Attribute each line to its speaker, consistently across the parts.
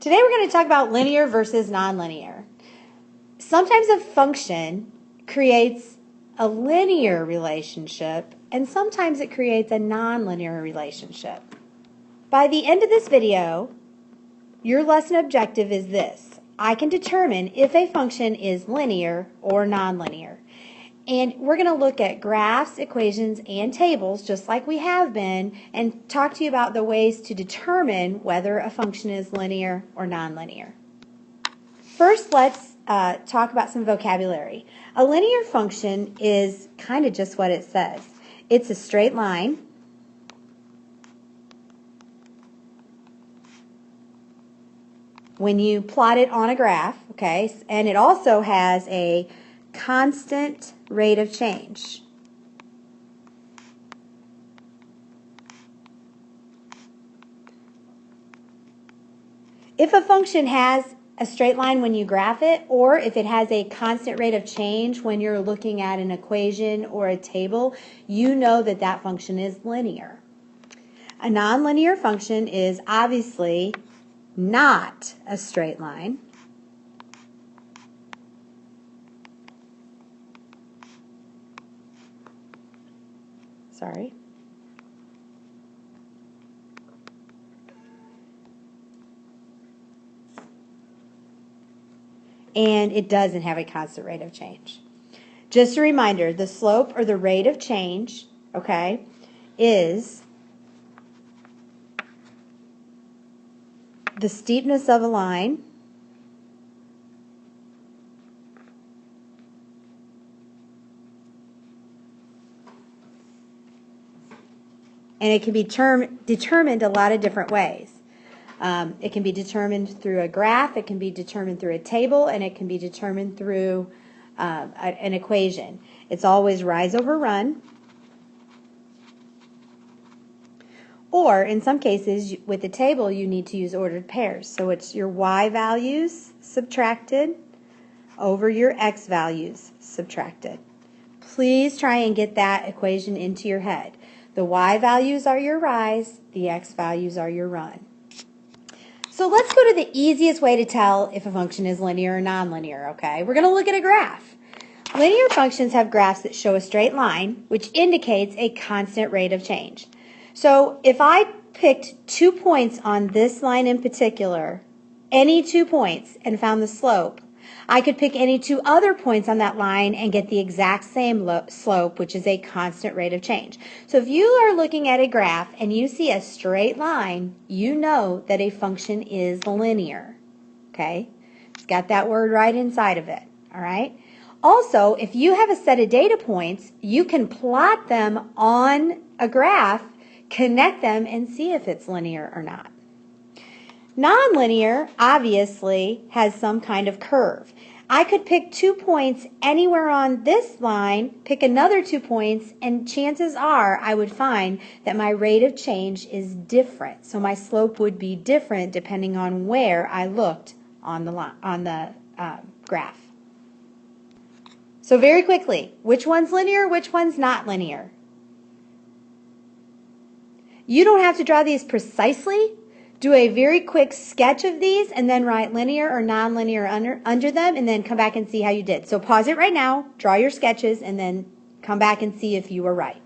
Speaker 1: Today we're going to talk about linear versus nonlinear. Sometimes a function creates a linear relationship and sometimes it creates a nonlinear relationship. By the end of this video, your lesson objective is this. I can determine if a function is linear or nonlinear. And we're going to look at graphs, equations, and tables, just like we have been, and talk to you about the ways to determine whether a function is linear or nonlinear. First, let's talk about some vocabulary. A linear function is kind of just what it says. It's a straight line. When you plot it on a graph, okay, and it also has a constant rate of change. If a function has a straight line when you graph it, or if it has a constant rate of change when you're looking at an equation or a table, you know that that function is linear. A nonlinear function is obviously not a straight line. Sorry. And it doesn't have a constant rate of change. Just a reminder, the slope or the rate of change, okay, is the steepness of a line and it can be determined a lot of different ways. It can be determined through a graph, it can be determined through a table, and it can be determined through an equation. It's always rise over run. Or in some cases, with the table, you need to use ordered pairs. So it's your y values subtracted over your x values subtracted. Please try and get that equation into your head. The y values are your rise, the x values are your run. So let's go to the easiest way to tell if a function is linear or nonlinear, okay? We're going to look at a graph. Linear functions have graphs that show a straight line, which indicates a constant rate of change. So if I picked 2 points on this line in particular, any 2 points, and found the slope, I could pick any 2 other points on that line and get the exact same slope, which is a constant rate of change. So if you are looking at a graph and you see a straight line, you know that a function is linear. Okay? It's got that word right inside of it. All right? Also, if you have a set of data points, you can plot them on a graph, connect them, and see if it's linear or not. Nonlinear obviously has some kind of curve. I could pick 2 points anywhere on this line, pick another 2 points, and chances are I would find that my rate of change is different. So my slope would be different depending on where I looked on the graph. So very quickly, which one's linear, which one's not linear? You don't have to draw these precisely. Do a very quick sketch of these and then write linear or nonlinear under them and then come back and see how you did. So pause it right now, draw your sketches, and then come back and see if you were right.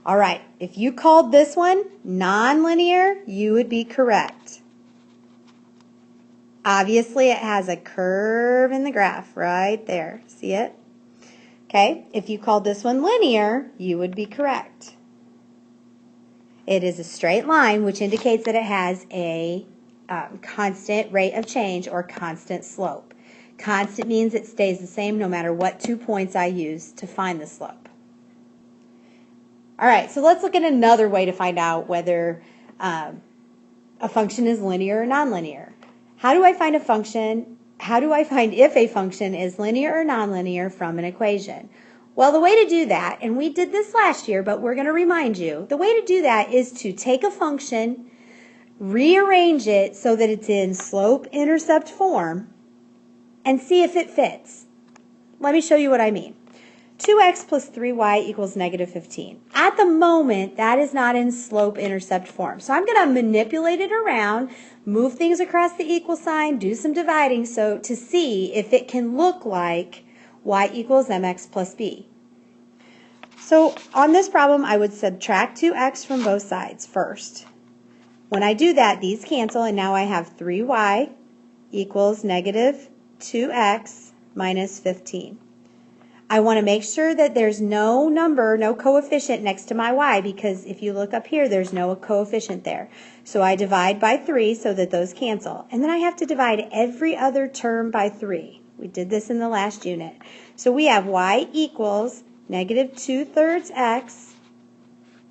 Speaker 1: All right, if you called this one nonlinear, you would be correct. Obviously, it has a curve in the graph right there. See it? Okay, if you called this one linear, you would be correct. It is a straight line, which indicates that it has a constant rate of change or constant slope. Constant means it stays the same no matter what 2 points I use to find the slope. All right, so let's look at another way to find out whether a function is linear or nonlinear. How do I find a function? How do I find if a function is linear or nonlinear from an equation? Well, the way to do that, and we did this last year, but we're going to remind you, the way to do that is to take a function, rearrange it so that it's in slope-intercept form, and see if it fits. Let me show you what I mean. 2x plus 3y equals negative 15. At the moment, that is not in slope-intercept form. So I'm going to manipulate it around, move things across the equal sign, do some dividing to see if it can look like y equals mx plus b. So on this problem, I would subtract 2x from both sides first. When I do that, these cancel, and now I have 3y equals negative 2x minus 15. I want to make sure that there's no number, no coefficient next to my y, because if you look up here, there's no coefficient there. So I divide by 3 so that those cancel. And then I have to divide every other term by 3. We did this in the last unit. So we have y equals negative 2/3 x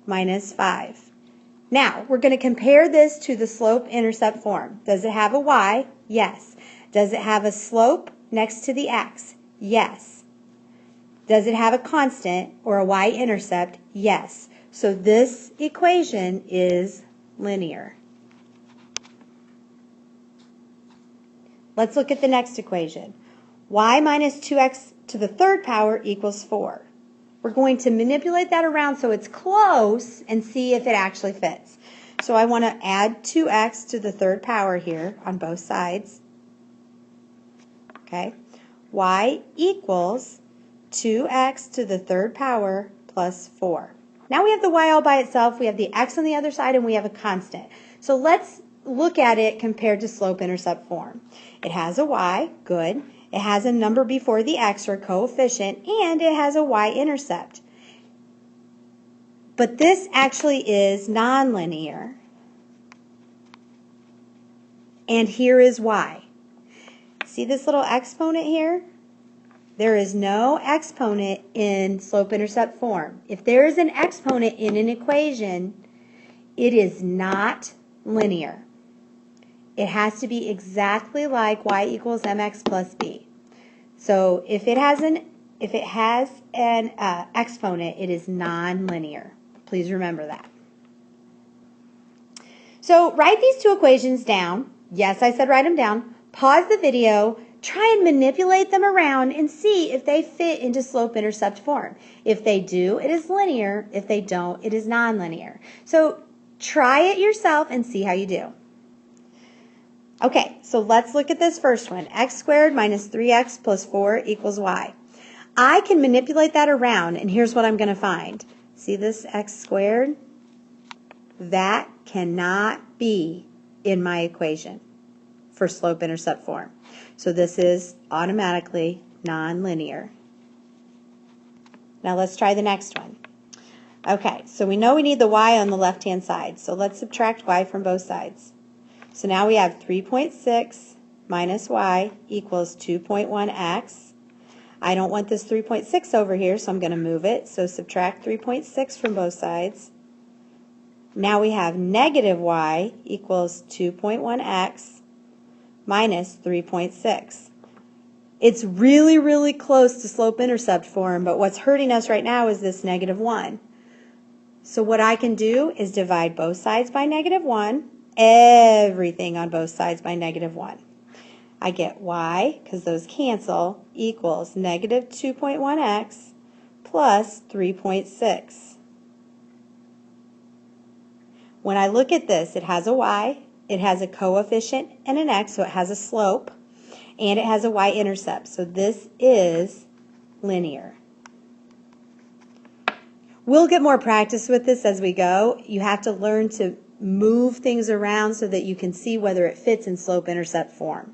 Speaker 1: minus 5. Now, we're going to compare this to the slope-intercept form. Does it have a y? Yes. Does it have a slope next to the x? Yes. Does it have a constant or a y-intercept? Yes. So this equation is linear. Let's look at the next equation. Y minus 2x to the third power equals 4. We're going to manipulate that around so it's close and see if it actually fits. So I want to add 2x to the third power here on both sides. Okay. Y equals 2x to the third power plus 4. Now we have the y all by itself, we have the x on the other side, and we have a constant. So let's look at it compared to slope-intercept form. It has a y, good. It has a number before the x or coefficient, and it has a y-intercept. But this actually is nonlinear. And here is y. See this little exponent here? There is no exponent in slope-intercept form. If there is an exponent in an equation, it is not linear. It has to be exactly like y equals mx plus b. So if it has an exponent, it is nonlinear. Please remember that. So write these two equations down. Yes, I said write them down. Pause the video. Try and manipulate them around and see if they fit into slope-intercept form. If they do, it is linear. If they don't, it is nonlinear. So try it yourself and see how you do. Okay, so let's look at this first one. X squared minus 3x plus 4 equals y. I can manipulate that around, and here's what I'm going to find. See this x squared? That cannot be in my equation for slope-intercept form. So this is automatically nonlinear. Now let's try the next one. Okay, so we know we need the y on the left-hand side, so let's subtract y from both sides. So now we have 3.6 minus y equals 2.1x. I don't want this 3.6 over here, so I'm going to move it. So subtract 3.6 from both sides. Now we have negative y equals 2.1x minus 3.6. It's really, really close to slope-intercept form, but what's hurting us right now is this negative 1. So what I can do is divide both sides by negative 1, everything on both sides by negative 1. I get y, because those cancel, equals negative 2.1x plus 3.6. When I look at this, it has a y, it has a coefficient and an x, so it has a slope, and it has a y-intercept. So this is linear. We'll get more practice with this as we go. You have to learn to move things around so that you can see whether it fits in slope-intercept form.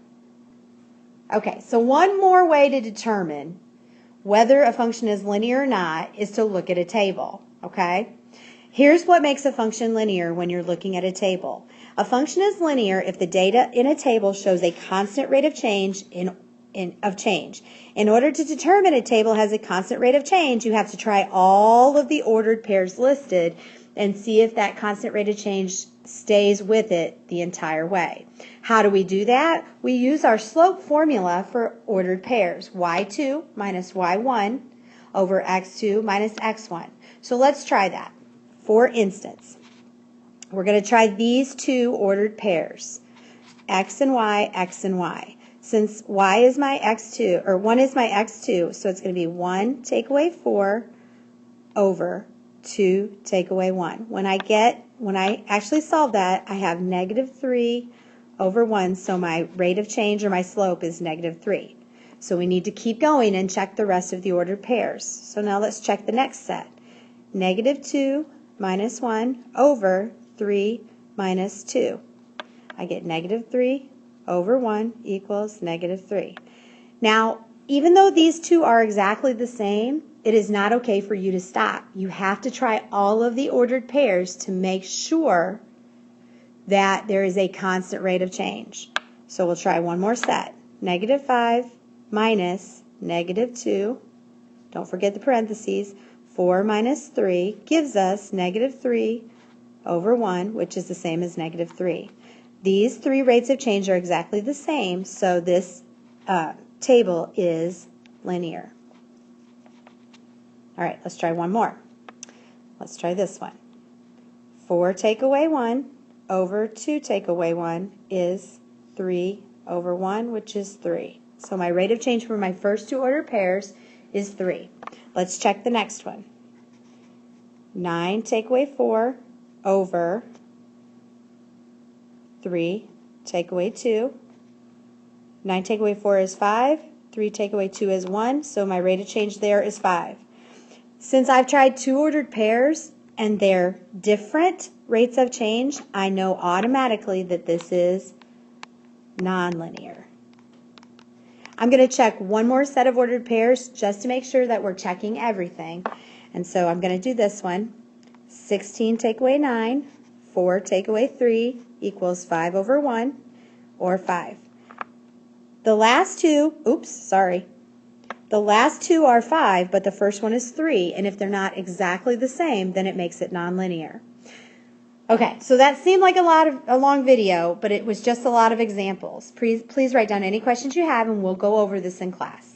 Speaker 1: Okay, so one more way to determine whether a function is linear or not is to look at a table, okay? Here's what makes a function linear when you're looking at a table. A function is linear if the data in a table shows a constant rate of change In order to determine a table has a constant rate of change, you have to try all of the ordered pairs listed and see if that constant rate of change stays with it the entire way. How do we do that? We use our slope formula for ordered pairs, y2 minus y1 over x2 minus x1. So let's try that. For instance, we're going to try these two ordered pairs, x and y, x and y. Since y is my x2, or 1 is my x2, so it's going to be 1 take away 4 over 2 take away 1. When I actually solve that, I have negative 3 over 1, so my rate of change or my slope is negative 3. So we need to keep going and check the rest of the ordered pairs. So now let's check the next set. Negative 2 minus 1 over 3 minus 2. I get negative 3 over 1 equals negative 3. Now, even though these two are exactly the same, it is not okay for you to stop. You have to try all of the ordered pairs to make sure that there is a constant rate of change. So we'll try one more set. Negative 5 minus negative 2, don't forget the parentheses, 4 minus 3 gives us negative 3 over 1, which is the same as negative 3. These three rates of change are exactly the same, so this table is linear. All right, let's try one more. Let's try this one. 4 take away 1 over 2 take away 1 is 3 over 1, which is 3. So my rate of change for my first two ordered pairs is 3. Let's check the next one. 9 take away 4 over 3 take away 2. 9 take away 4 is 5. 3 take away 2 is 1. So my rate of change there is 5. Since I've tried two ordered pairs and they're different rates of change, I know automatically that this is nonlinear. I'm going to check one more set of ordered pairs just to make sure that we're checking everything. And so I'm going to do this one. 16 take away 9, 4 take away 3 equals 5 over 1, or 5. The last two, the last two are 5, but the first one is 3, and if they're not exactly the same, then it makes it nonlinear. Okay, so that seemed like a long video, but it was just a lot of examples. Please write down any questions you have, and we'll go over this in class.